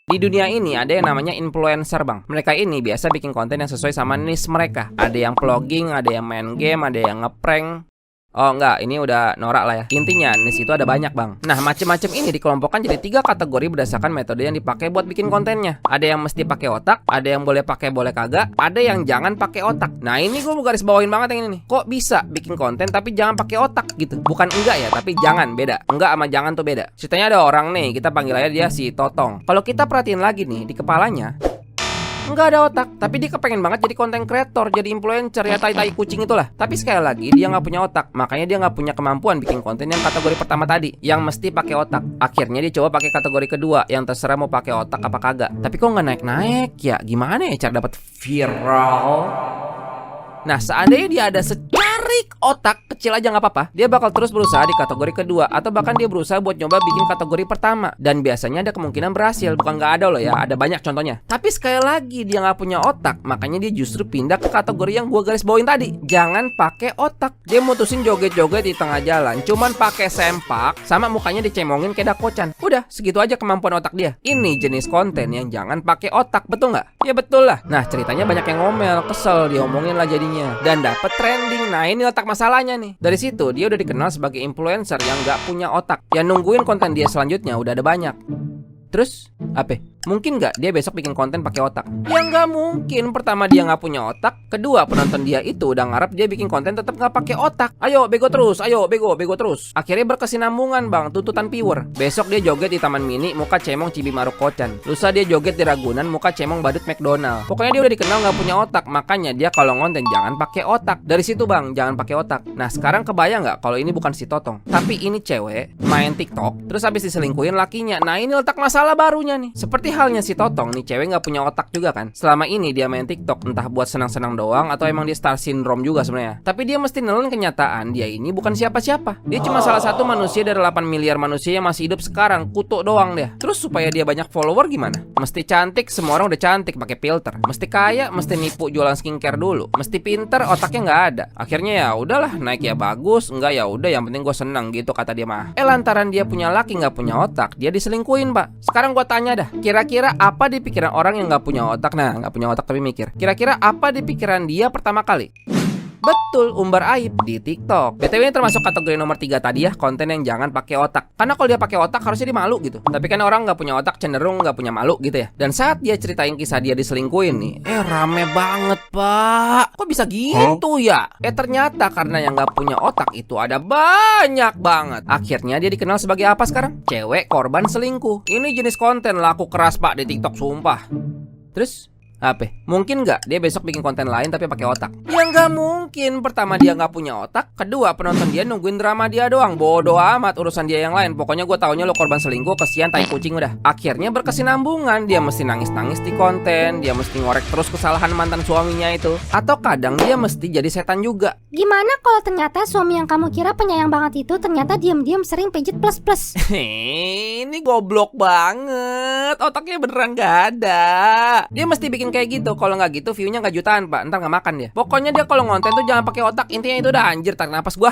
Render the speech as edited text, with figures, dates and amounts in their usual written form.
Di dunia ini ada yang namanya influencer, Bang. Mereka ini biasa bikin konten yang sesuai sama niche mereka. Ada yang vlogging, ada yang main game, ada yang ngeprank. Oh enggak, ini udah norak lah ya. Intinya niche itu ada banyak, Bang. Nah, macam-macam ini dikelompokkan jadi 3 kategori berdasarkan metode yang dipakai buat bikin kontennya. Ada yang mesti pakai otak, ada yang boleh pakai boleh kagak, ada yang jangan pakai otak. Nah, ini gue mau garis bawain banget yang ini nih. Kok bisa bikin konten tapi jangan pakai otak gitu? Bukan enggak ya, tapi jangan, beda. Enggak sama jangan tuh beda. Ceritanya ada orang nih, kita panggil aja dia si Totong. Kalau kita perhatiin lagi nih di kepalanya nggak ada otak, tapi dia kepengen banget jadi konten kreator, jadi influencer, ya tai-tai kucing itulah. Tapi sekali lagi dia nggak punya otak, makanya dia nggak punya kemampuan bikin konten yang kategori pertama tadi, yang mesti pakai otak. Akhirnya dia coba pakai kategori kedua, yang terserah mau pakai otak apa kagak. Tapi kok nggak naik-naik ya? Gimana ya cara dapat viral? Nah, seandainya dia ada secarik otak kecil aja nggak apa-apa, dia bakal terus berusaha di kategori kedua, atau bahkan dia berusaha buat nyoba bikin kategori pertama. Dan biasanya ada kemungkinan berhasil, bukan nggak ada loh ya, ada banyak contohnya. Tapi sekali lagi dia nggak punya otak, makanya dia justru pindah ke kategori yang gua garis bawain tadi. Jangan pakai otak. Dia mutusin joget-joget di tengah jalan, cuman pakai sempak, sama mukanya dicemongin kayak dakocan. Udah, segitu aja kemampuan otak dia. Ini jenis konten yang jangan pakai otak, betul nggak? Ya betul lah. Nah, ceritanya banyak yang ngomel, kesel, diomongin lah jadinya. Dan dapat trending. Nah, ini letak masalahnya nih. Dari situ dia udah dikenal sebagai influencer yang gak punya otak. Yang nungguin konten dia selanjutnya udah ada banyak. Terus apa? Mungkin nggak dia besok bikin konten pakai otak? Ya nggak mungkin. Pertama dia nggak punya otak. Kedua penonton dia itu udah ngarep dia bikin konten tetap nggak pakai otak. Ayo bego terus, ayo bego terus. Akhirnya berkesinambungan, Bang, tuntutan viewer. Besok dia joget di Taman Mini, muka cemong Cibimaruk Kocan. Lusa dia joget di Ragunan, muka cemong badut McDonald. Pokoknya dia udah dikenal nggak punya otak. Makanya dia kalau ngonten jangan pakai otak. Dari situ, Bang, jangan pakai otak. Nah, sekarang kebayang nggak kalau ini bukan si Totong, tapi ini cewek main TikTok terus habis diselingkuhin lakinya. Nah, ini letak masalah barunya nih. Seperti halnya si Totong nih, cewek nggak punya otak juga kan. Selama ini dia main TikTok entah buat senang-senang doang atau emang dia star syndrome juga sebenarnya. Tapi dia mesti nelen kenyataan dia ini bukan siapa-siapa. Dia cuma salah satu manusia dari 8 miliar manusia yang masih hidup sekarang. Kutuk doang dia. Terus supaya dia banyak follower gimana? Mesti cantik, semua orang udah cantik pakai filter. Mesti kaya, mesti nipu jualan skincare dulu. Mesti pinter, otaknya nggak ada. Akhirnya ya udahlah, naik ya bagus, enggak ya udah, yang penting gue seneng gitu kata dia mah. Lantaran dia punya laki nggak punya otak, dia diselingkuhin, Pak. Sekarang gue tanya dah, kira-kira apa di pikiran orang yang nggak punya otak? Nah, nggak punya otak tapi mikir. Kira-kira apa di pikiran dia pertama kali? Betul, umbar aib di TikTok. BTW ini termasuk kategori nomor 3 tadi ya, konten yang jangan pakai otak. Karena kalau dia pakai otak harusnya dia malu gitu. Tapi kan orang nggak punya otak cenderung nggak punya malu gitu ya. Dan saat dia ceritain kisah dia diselingkuhin nih, rame banget, Pak. Kok bisa gitu ya? Ternyata karena yang nggak punya otak itu ada banyak banget. Akhirnya dia dikenal sebagai apa sekarang? Cewek korban selingkuh. Ini jenis konten laku keras, Pak, di TikTok, sumpah. Terus apa? Mungkin nggak dia besok bikin konten lain tapi pakai otak? Ya nggak mungkin. Pertama dia nggak punya otak. Kedua penonton dia nungguin drama dia doang. Bodoh amat urusan dia yang lain. Pokoknya gue taunya lo korban selingkuh, kesian tai kucing udah. Akhirnya berkesinambungan. Dia mesti nangis-nangis di konten. Dia mesti ngorek terus kesalahan mantan suaminya itu. Atau kadang dia mesti jadi setan juga. Gimana kalau ternyata suami yang kamu kira penyayang banget itu ternyata diam-diam sering pijit plus-plus? Ini goblok banget. Otaknya beneran nggak ada. Dia mesti bikin kayak gitu. Kalau nggak gitu view-nya nggak jutaan, Pak. Ntar nggak makan dia. Pokoknya dia kalau ngonten tuh jangan pakai otak. Intinya itu udah, anjir, tarik napas gua.